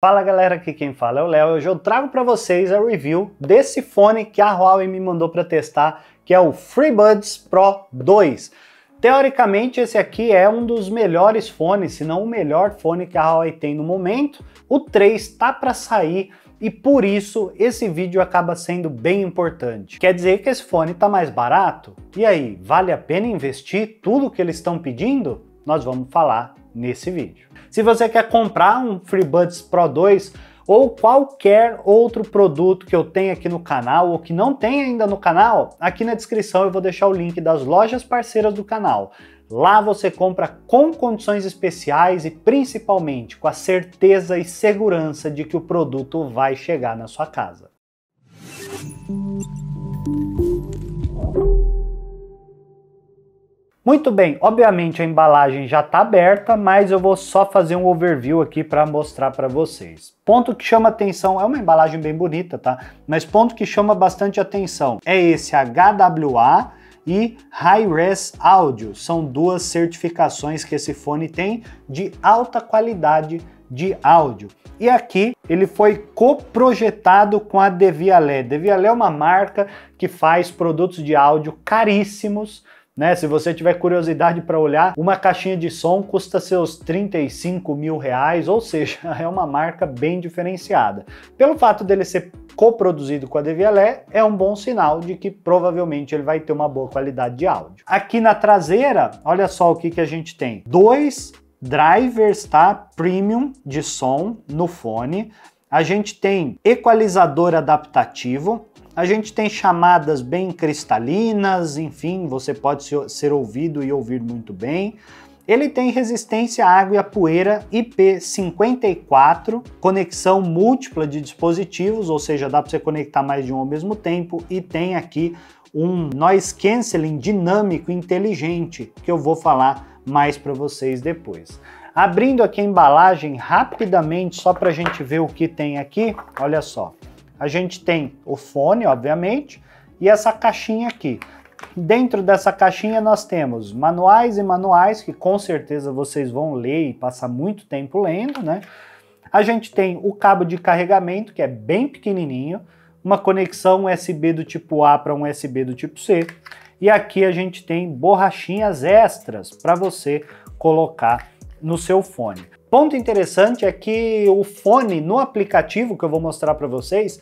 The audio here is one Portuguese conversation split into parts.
Fala galera, aqui quem fala é o Léo. Hoje eu trago para vocês a review desse fone que a Huawei me mandou para testar, que é o FreeBuds Pro 2. Teoricamente esse aqui é um dos melhores fones, se não o melhor fone que a Huawei tem no momento. O 3 está para sair e por isso esse vídeo acaba sendo bem importante. Quer dizer que esse fone está mais barato? E aí, vale a pena investir tudo que eles estão pedindo? Nós vamos falar nesse vídeo. Se você quer comprar um FreeBuds Pro 2 ou qualquer outro produto que eu tenho aqui no canal ou que não tem ainda no canal, aqui na descrição eu vou deixar o link das lojas parceiras do canal. Lá você compra com condições especiais e principalmente com a certeza e segurança de que o produto vai chegar na sua casa. Muito bem, obviamente a embalagem já está aberta, mas eu vou só fazer um overview aqui para mostrar para vocês. Ponto que chama atenção, é uma embalagem bem bonita, tá? Mas ponto que chama bastante atenção é esse HWA e Hi-Res Audio. São duas certificações que esse fone tem de alta qualidade de áudio. E aqui ele foi coprojetado com a Devialet. Devialet é uma marca que faz produtos de áudio caríssimos, né? Se você tiver curiosidade para olhar, uma caixinha de som custa seus 35 mil reais, ou seja, é uma marca bem diferenciada. Pelo fato dele ser coproduzido com a Devialet, é um bom sinal de que provavelmente ele vai ter uma boa qualidade de áudio. Aqui na traseira, olha só o que a gente tem. Dois drivers, tá? Premium de som no fone. A gente tem equalizador adaptativo. A gente tem chamadas bem cristalinas, enfim, você pode ser ouvido e ouvir muito bem. Ele tem resistência à água e à poeira IP54, conexão múltipla de dispositivos, ou seja, dá para você conectar mais de um ao mesmo tempo, e tem aqui um noise cancelling dinâmico inteligente, que eu vou falar mais para vocês depois. Abrindo aqui a embalagem rapidamente, só para a gente ver o que tem aqui, olha só. A gente tem o fone, obviamente, e essa caixinha aqui. Dentro dessa caixinha nós temos manuais e manuais, que com certeza vocês vão ler e passar muito tempo lendo, né? A gente tem o cabo de carregamento, que é bem pequenininho, uma conexão USB do tipo A para um USB do tipo C, e aqui a gente tem borrachinhas extras para você colocar no seu fone. Ponto interessante é que o fone no aplicativo que eu vou mostrar para vocês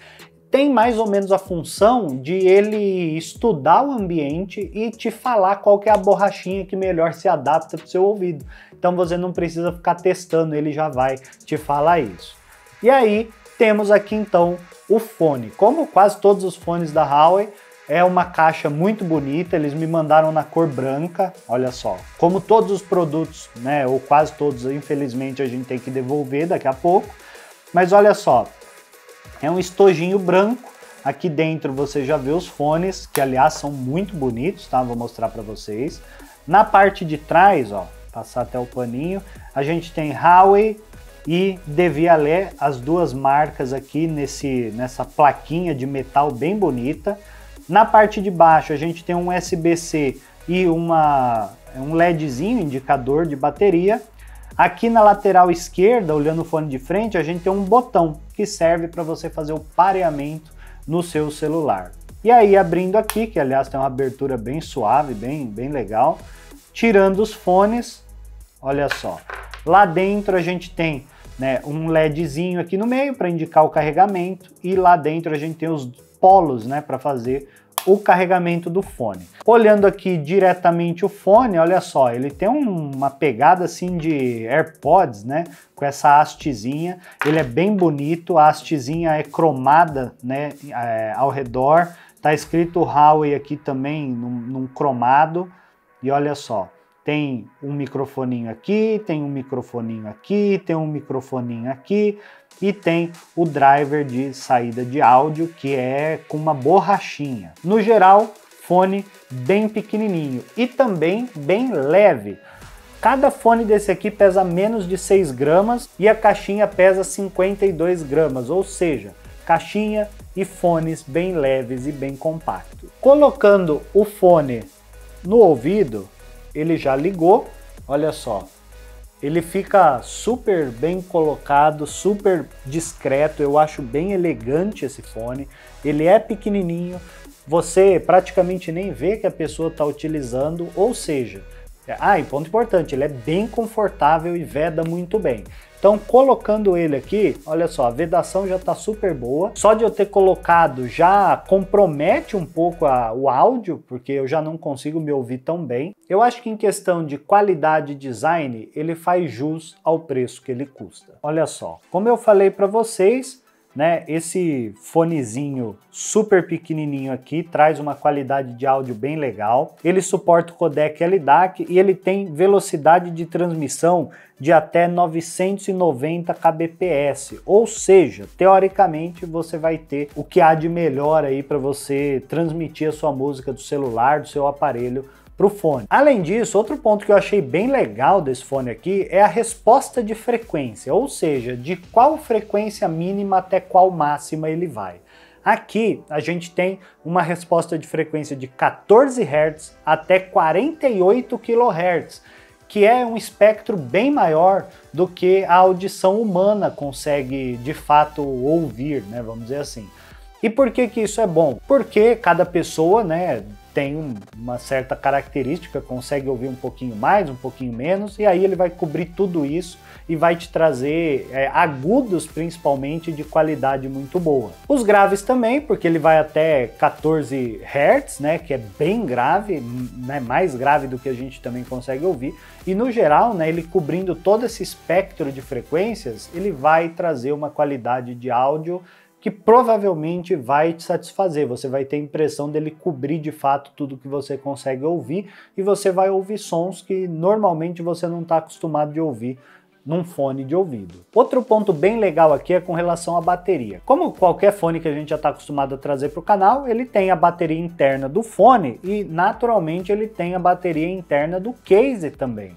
tem mais ou menos a função de ele estudar o ambiente e te falar qual que é a borrachinha que melhor se adapta para o seu ouvido. Então você não precisa ficar testando, ele já vai te falar isso. E aí temos aqui então o fone. Como quase todos os fones da Huawei, é uma caixa muito bonita, eles me mandaram na cor branca, olha só. Como todos os produtos, né, ou quase todos, infelizmente a gente tem que devolver daqui a pouco. Mas olha só, é um estojinho branco, aqui dentro você já vê os fones, que aliás são muito bonitos, tá? Vou mostrar para vocês. Na parte de trás, ó, passar até o paninho, a gente tem Huawei e Devialet, as duas marcas aqui nessa plaquinha de metal bem bonita. Na parte de baixo a gente tem um USB-C e um LEDzinho, indicador de bateria. Aqui na lateral esquerda, olhando o fone de frente, a gente tem um botão que serve para você fazer o pareamento no seu celular. E aí abrindo aqui, que aliás tem uma abertura bem suave, bem legal, tirando os fones, olha só. Lá dentro a gente tem, né, um LEDzinho aqui no meio para indicar o carregamento, e lá dentro a gente tem os polos, né, para fazer o carregamento do fone. Olhando aqui diretamente o fone, olha só, ele tem uma pegada assim de AirPods, né, com essa hastezinha. Ele é bem bonito, a hastezinha é cromada, né, ao redor. Tá escrito Huawei aqui também num cromado. E olha só, tem um microfoninho aqui, tem um microfoninho aqui, tem um microfoninho aqui, e tem o driver de saída de áudio, que é com uma borrachinha. No geral, fone bem pequenininho e também bem leve. Cada fone desse aqui pesa menos de 6 gramas e a caixinha pesa 52 gramas, ou seja, caixinha e fones bem leves e bem compactos. Colocando o fone no ouvido, ele já ligou, olha só. Ele fica super bem colocado, super discreto, eu acho bem elegante esse fone. Ele é pequenininho, você praticamente nem vê que a pessoa está utilizando, ou seja, e ponto importante, ele é bem confortável e veda muito bem. Então, colocando ele aqui, olha só, a vedação já está super boa. Só de eu ter colocado já compromete um pouco o áudio, porque eu já não consigo me ouvir tão bem. Eu acho que em questão de qualidade e design, ele faz jus ao preço que ele custa. Olha só, como eu falei para vocês, né, esse fonezinho super pequenininho aqui traz uma qualidade de áudio bem legal. Ele suporta o codec LDAC e ele tem velocidade de transmissão de até 990 kbps, ou seja, teoricamente você vai ter o que há de melhor aí para você transmitir a sua música do celular, do seu aparelho para o fone. Além disso, outro ponto que eu achei bem legal desse fone aqui é a resposta de frequência, ou seja, de qual frequência mínima até qual máxima ele vai. Aqui a gente tem uma resposta de frequência de 14 Hz até 48 kHz, que é um espectro bem maior do que a audição humana consegue de fato ouvir, né, vamos dizer assim. E por que que isso é bom? Porque cada pessoa, né, tem uma certa característica, consegue ouvir um pouquinho mais, um pouquinho menos, e aí ele vai cobrir tudo isso e vai te trazer agudos, principalmente, de qualidade muito boa. Os graves também, porque ele vai até 14 Hz, né, que é bem grave, né, mais grave do que a gente também consegue ouvir, e no geral, né, ele cobrindo todo esse espectro de frequências, ele vai trazer uma qualidade de áudio que provavelmente vai te satisfazer. Você vai ter a impressão dele cobrir de fato tudo que você consegue ouvir e você vai ouvir sons que normalmente você não está acostumado de ouvir num fone de ouvido. Outro ponto bem legal aqui é com relação à bateria. Como qualquer fone que a gente já está acostumado a trazer para o canal, ele tem a bateria interna do fone e naturalmente ele tem a bateria interna do case também.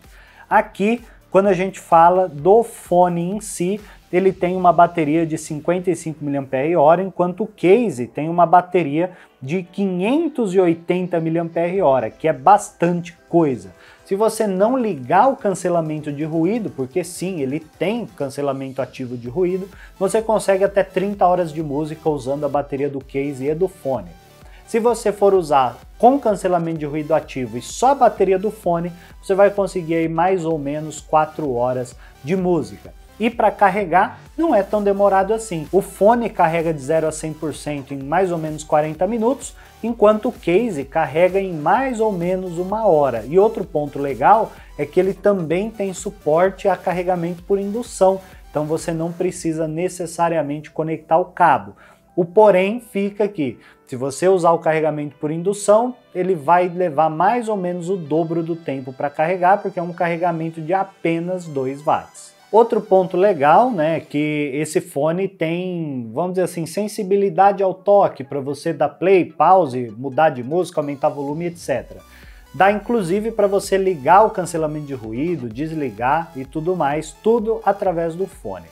Aqui, quando a gente fala do fone em si, ele tem uma bateria de 55 mAh, enquanto o case tem uma bateria de 580 mAh, que é bastante coisa. Se você não ligar o cancelamento de ruído, porque sim, ele tem cancelamento ativo de ruído, você consegue até 30 horas de música usando a bateria do case e do fone. Se você for usar com cancelamento de ruído ativo e só a bateria do fone, você vai conseguir aí mais ou menos 4 horas de música. E para carregar não é tão demorado assim. O fone carrega de 0 a 100% em mais ou menos 40 minutos, enquanto o case carrega em mais ou menos 1 hora. E outro ponto legal é que ele também tem suporte a carregamento por indução, então você não precisa necessariamente conectar o cabo. O porém fica aqui, se você usar o carregamento por indução, ele vai levar mais ou menos o dobro do tempo para carregar, porque é um carregamento de apenas 2 watts. Outro ponto legal, né, que esse fone tem, vamos dizer assim, sensibilidade ao toque para você dar play, pause, mudar de música, aumentar volume, etc. Dá inclusive para você ligar o cancelamento de ruído, desligar e tudo mais, tudo através do fone.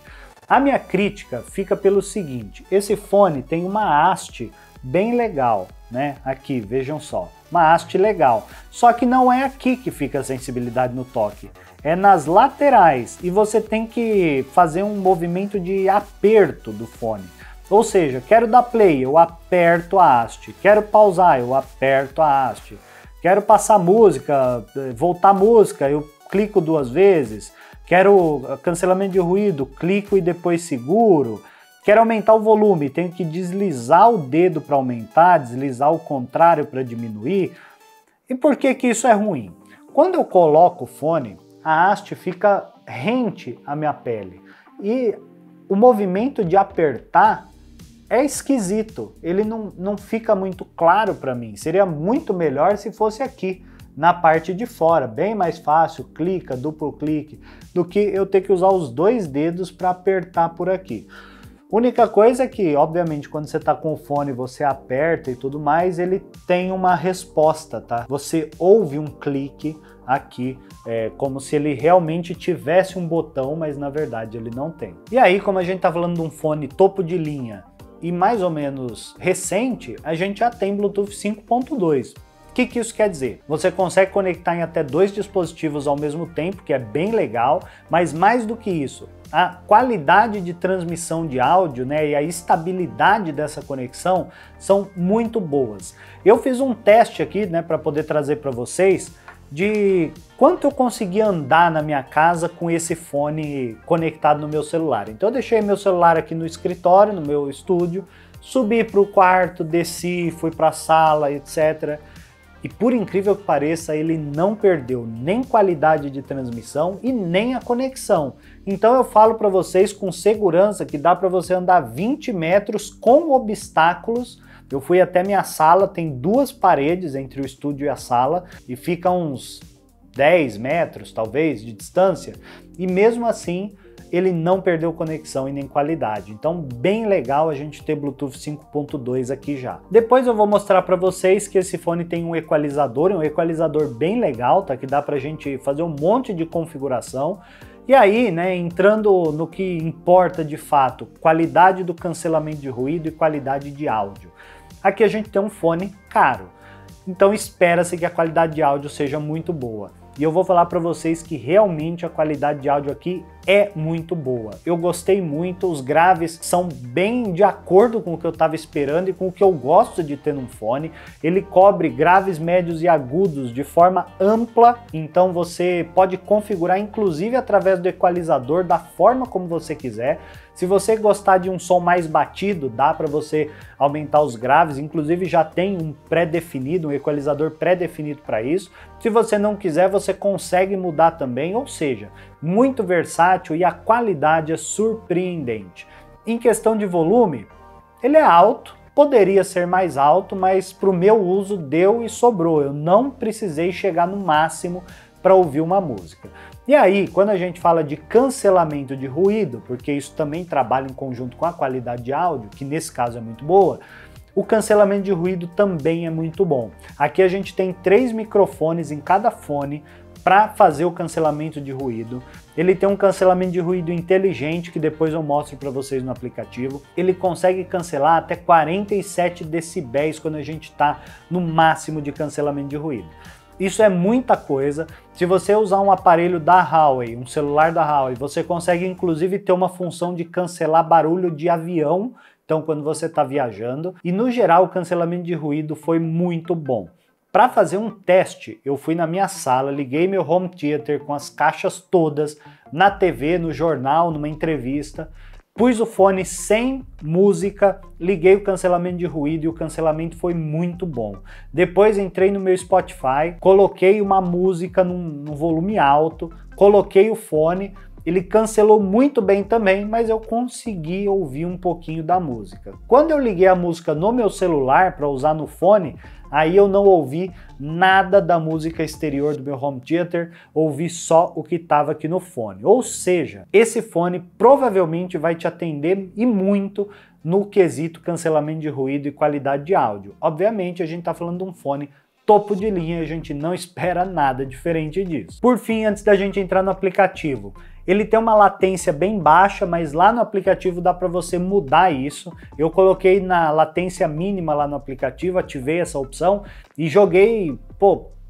A minha crítica fica pelo seguinte, esse fone tem uma haste bem legal, né? Aqui, vejam só, uma haste legal. Só que não é aqui que fica a sensibilidade no toque, é nas laterais e você tem que fazer um movimento de aperto do fone. Ou seja, quero dar play, eu aperto a haste, quero pausar, eu aperto a haste, quero passar música, voltar música, eu clico 2 vezes, quero cancelamento de ruído, clico e depois seguro. Quero aumentar o volume, tenho que deslizar o dedo para aumentar, deslizar o contrário para diminuir. E por que que isso é ruim? Quando eu coloco o fone, a haste fica rente à minha pele. E o movimento de apertar é esquisito, ele não fica muito claro para mim. Seria muito melhor se fosse aqui, na parte de fora, bem mais fácil, clica, duplo clique, do que eu ter que usar os 2 dedos para apertar por aqui. Única coisa é que, obviamente, quando você está com o fone, você aperta e tudo mais, ele tem uma resposta, tá? Você ouve um clique aqui, como se ele realmente tivesse um botão, mas na verdade ele não tem. E aí, como a gente tá falando de um fone topo de linha e mais ou menos recente, a gente já tem Bluetooth 5.2, que isso quer dizer? Você consegue conectar em até 2 dispositivos ao mesmo tempo, que é bem legal, mas mais do que isso, a qualidade de transmissão de áudio, né, e a estabilidade dessa conexão são muito boas. Eu fiz um teste aqui, né, para poder trazer para vocês de quanto eu consegui andar na minha casa com esse fone conectado no meu celular. Então eu deixei meu celular aqui no escritório, no meu estúdio, subi para o quarto, desci, fui para a sala, etc. E por incrível que pareça, ele não perdeu nem qualidade de transmissão e nem a conexão. Então eu falo para vocês com segurança que dá para você andar 20 metros com obstáculos. Eu fui até minha sala, tem 2 paredes entre o estúdio e a sala e fica uns 10 metros talvez de distância, e mesmo assim ele não perdeu conexão e nem qualidade. Então bem legal a gente ter Bluetooth 5.2 aqui já. Depois eu vou mostrar para vocês que esse fone tem um equalizador bem legal, tá? Que dá pra gente fazer um monte de configuração. E aí, né, entrando no que importa de fato, qualidade do cancelamento de ruído e qualidade de áudio. Aqui a gente tem um fone caro, então espera-se que a qualidade de áudio seja muito boa. E eu vou falar para vocês que realmente a qualidade de áudio aqui é muito boa. Eu gostei muito, os graves são bem de acordo com o que eu estava esperando e com o que eu gosto de ter num fone. Ele cobre graves, médios e agudos de forma ampla, então você pode configurar inclusive através do equalizador da forma como você quiser. Se você gostar de um som mais batido, dá para você aumentar os graves, inclusive já tem um pré-definido, um equalizador pré-definido para isso. Se você não quiser, você consegue mudar também, ou seja, muito versátil e a qualidade é surpreendente. Em questão de volume, ele é alto, poderia ser mais alto, mas para o meu uso deu e sobrou. Eu não precisei chegar no máximo para ouvir uma música. E aí, quando a gente fala de cancelamento de ruído, porque isso também trabalha em conjunto com a qualidade de áudio, que nesse caso é muito boa, o cancelamento de ruído também é muito bom. Aqui a gente tem 3 microfones em cada fone para fazer o cancelamento de ruído. Ele tem um cancelamento de ruído inteligente, que depois eu mostro para vocês no aplicativo. Ele consegue cancelar até 47 decibéis quando a gente está no máximo de cancelamento de ruído. Isso é muita coisa. Se você usar um aparelho da Huawei, um celular da Huawei, você consegue inclusive ter uma função de cancelar barulho de avião, então quando você está viajando. E no geral o cancelamento de ruído foi muito bom. Para fazer um teste, eu fui na minha sala, liguei meu home theater com as caixas todas, na TV, no jornal, numa entrevista, pus o fone sem música, liguei o cancelamento de ruído e o cancelamento foi muito bom. Depois entrei no meu Spotify, coloquei uma música num volume alto, coloquei o fone, ele cancelou muito bem também, mas eu consegui ouvir um pouquinho da música. Quando eu liguei a música no meu celular para usar no fone, aí eu não ouvi nada da música exterior do meu home theater, ouvi só o que estava aqui no fone. Ou seja, esse fone provavelmente vai te atender e muito no quesito cancelamento de ruído e qualidade de áudio. Obviamente a gente está falando de um fone topo de linha, a gente não espera nada diferente disso. Por fim, antes da gente entrar no aplicativo, ele tem uma latência bem baixa, mas lá no aplicativo dá para você mudar isso. Eu coloquei na latência mínima lá no aplicativo, ativei essa opção e joguei,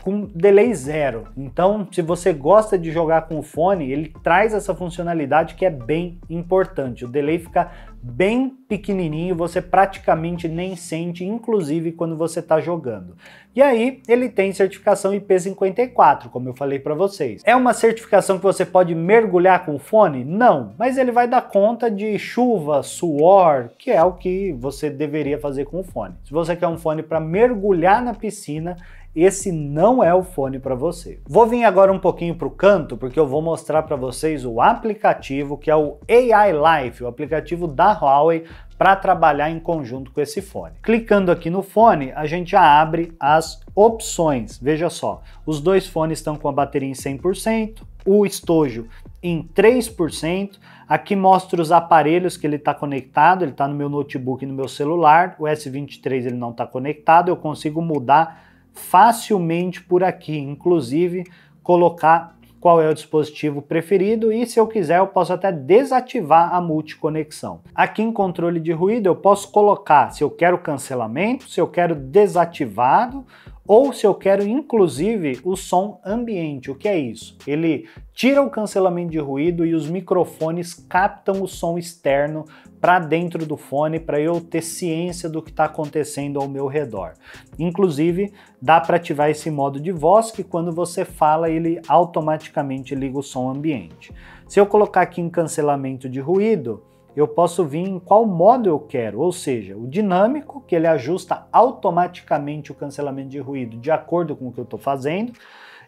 com delay 0. Então, se você gosta de jogar com o fone, ele traz essa funcionalidade que é bem importante. O delay fica bem pequenininho, você praticamente nem sente, inclusive quando você está jogando. E aí, ele tem certificação IP54, como eu falei para vocês. É uma certificação que você pode mergulhar com o fone? Não, mas ele vai dar conta de chuva, suor, que é o que você deveria fazer com o fone. Se você quer um fone para mergulhar na piscina, esse não é o fone para você. Vou vir agora um pouquinho para o canto, porque eu vou mostrar para vocês o aplicativo, que é o AI Life, o aplicativo da Huawei, para trabalhar em conjunto com esse fone. Clicando aqui no fone, a gente já abre as opções. Veja só, os 2 fones estão com a bateria em 100%, o estojo em 3%, aqui mostra os aparelhos que ele está conectado, ele está no meu notebook e no meu celular, o S23 ele não está conectado, eu consigo mudar facilmente por aqui, inclusive colocar qual é o dispositivo preferido e se eu quiser eu posso até desativar a multiconexão. Aqui em controle de ruído eu posso colocar se eu quero cancelamento, se eu quero desativado ou se eu quero inclusive o som ambiente. O que é isso? Ele tira o cancelamento de ruído e os microfones captam o som externo para dentro do fone para eu ter ciência do que está acontecendo ao meu redor. Inclusive, dá para ativar esse modo de voz que quando você fala ele automaticamente liga o som ambiente. Se eu colocar aqui em cancelamento de ruído, eu posso vir em qual modo eu quero, ou seja, o dinâmico, que ele ajusta automaticamente o cancelamento de ruído de acordo com o que eu estou fazendo.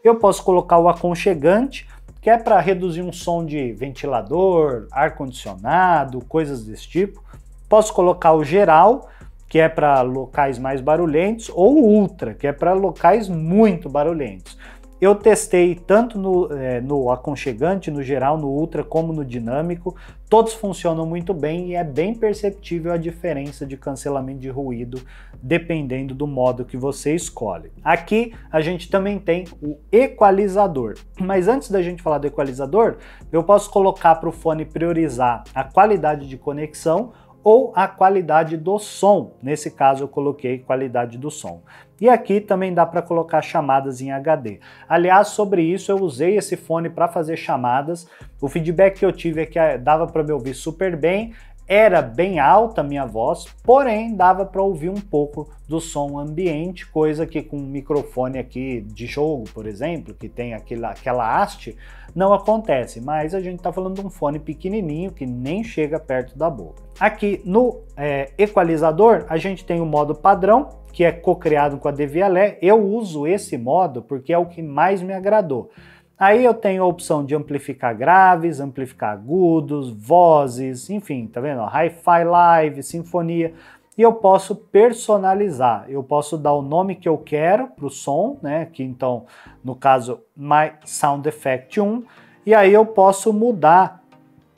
Eu posso colocar o aconchegante, que é para reduzir um som de ventilador, ar-condicionado, coisas desse tipo. Posso colocar o geral, que é para locais mais barulhentos, ou o ultra, que é para locais muito barulhentos. Eu testei tanto no aconchegante, no geral, no ultra, como no dinâmico. Todos funcionam muito bem e é bem perceptível a diferença de cancelamento de ruído dependendo do modo que você escolhe. Aqui a gente também tem o equalizador. Mas antes da gente falar do equalizador, eu posso colocar para o fone priorizar a qualidade de conexão ou a qualidade do som. Nesse caso eu coloquei qualidade do som. E aqui também dá para colocar chamadas em HD. Aliás, sobre isso eu usei esse fone para fazer chamadas. O feedback que eu tive é que dava para me ouvir super bem, era bem alta a minha voz, porém dava para ouvir um pouco do som ambiente, coisa que com um microfone aqui de jogo, por exemplo, que tem aquela haste, não acontece, mas a gente está falando de um fone pequenininho que nem chega perto da boca. Aqui no equalizador a gente tem o modo padrão, que é co-criado com a Devialet. Eu uso esse modo porque é o que mais me agradou. Aí eu tenho a opção de amplificar graves, amplificar agudos, vozes, enfim, tá vendo? Hi-Fi Live, sinfonia. E eu posso personalizar, eu posso dar o nome que eu quero para o som, né? Que então, no caso, My Sound Effect 1. E aí eu posso mudar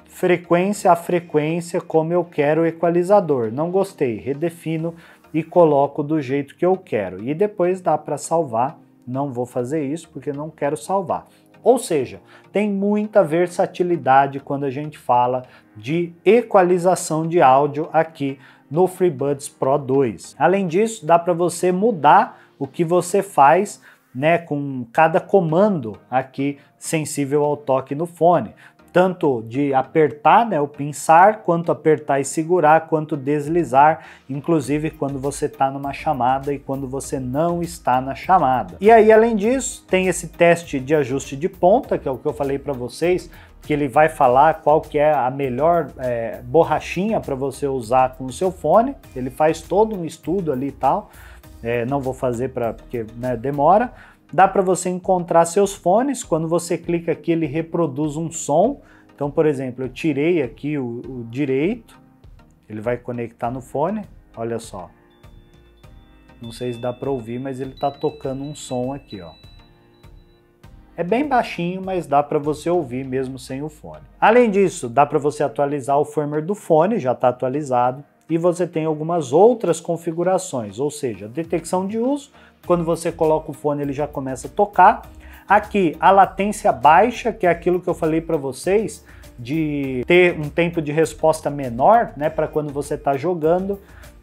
frequência a frequência como eu quero o equalizador. Não gostei, redefino e coloco do jeito que eu quero. E depois dá para salvar. Não vou fazer isso porque não quero salvar. Ou seja, tem muita versatilidade quando a gente fala de equalização de áudio aqui no FreeBuds Pro 2. Além disso, dá para você mudar o que você faz, né, com cada comando aqui sensível ao toque no fone. Tanto de apertar, né, o pinçar, quanto apertar e segurar, quanto deslizar, inclusive quando você está numa chamada e quando você não está na chamada. E aí, além disso, tem esse teste de ajuste de ponta, que é o que eu falei para vocês, que ele vai falar qual que é a melhor borrachinha para você usar com o seu fone. Ele faz todo um estudo ali e tal, não vou fazer porque né, demora. Dá para você encontrar seus fones, quando você clica aqui ele reproduz um som. Então, por exemplo, eu tirei aqui o direito, ele vai conectar no fone, olha só. Não sei se dá para ouvir, mas ele está tocando um som aqui, ó. É bem baixinho, mas dá para você ouvir mesmo sem o fone. Além disso, dá para você atualizar o firmware do fone, já está atualizado. E você tem algumas outras configurações, ou seja, detecção de uso. Quando você coloca o fone, ele já começa a tocar. Aqui, a latência baixa, que é aquilo que eu falei para vocês, de ter um tempo de resposta menor, né, para quando você está jogando.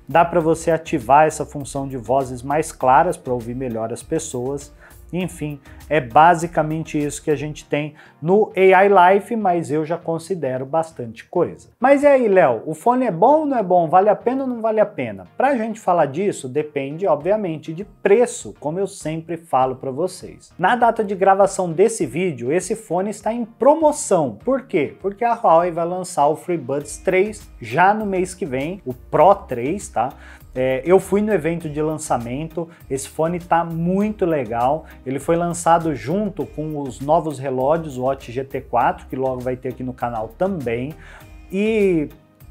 Dá para você ativar essa função de vozes mais claras para ouvir melhor as pessoas. Enfim, é basicamente isso que a gente tem no AI Life, mas eu já considero bastante coisa. Mas e aí, Léo, o fone é bom ou não é bom? Vale a pena ou não vale a pena? Pra gente falar disso, depende, obviamente, de preço, como eu sempre falo para vocês. Na data de gravação desse vídeo, esse fone está em promoção. Por quê? Porque a Huawei vai lançar o FreeBuds 3 já no mês que vem, o Pro 3, tá? Eu fui no evento de lançamento, esse fone tá muito legal, ele foi lançado junto com os novos relógios, o Watch GT4, que logo vai ter aqui no canal também, e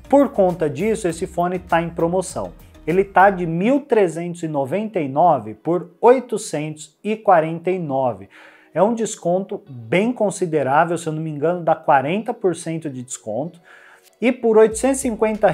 por conta disso esse fone tá em promoção. Ele tá de R$ 1.399 por R$ 849. É um desconto bem considerável, se eu não me engano dá 40% de desconto. E por R$ 850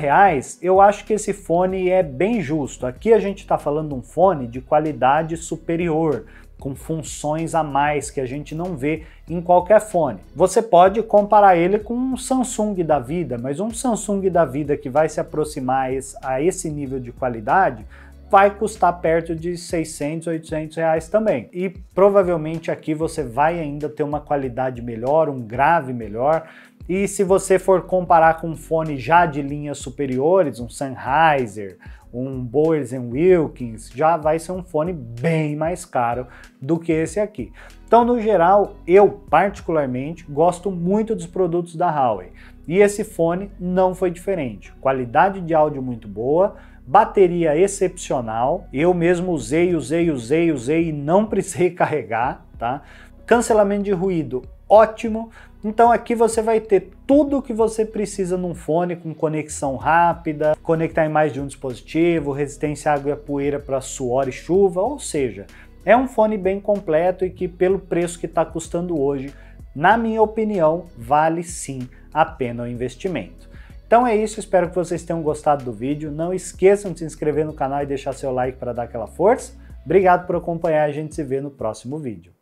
eu acho que esse fone é bem justo. Aqui a gente está falando de um fone de qualidade superior, com funções a mais que a gente não vê em qualquer fone. Você pode comparar ele com um Samsung da vida, mas um Samsung da vida que vai se aproximar a esse nível de qualidade vai custar perto de 600, 800 reais também. E provavelmente aqui você vai ainda ter uma qualidade melhor, um grave melhor. E se você for comparar com um fone já de linhas superiores, um Sennheiser, um Bowers Wilkins, já vai ser um fone bem mais caro do que esse aqui. Então, no geral, eu particularmente gosto muito dos produtos da Huawei. E esse fone não foi diferente. Qualidade de áudio muito boa, bateria excepcional. Eu mesmo usei e não precisei carregar, tá? Cancelamento de ruído ótimo. Então aqui você vai ter tudo o que você precisa num fone com conexão rápida, conectar em mais de um dispositivo, resistência à água e à poeira para suor e chuva, ou seja, é um fone bem completo e que pelo preço que está custando hoje, na minha opinião, vale sim a pena o investimento. Então é isso, espero que vocês tenham gostado do vídeo. Não esqueçam de se inscrever no canal e deixar seu like para dar aquela força. Obrigado por acompanhar, a gente se vê no próximo vídeo.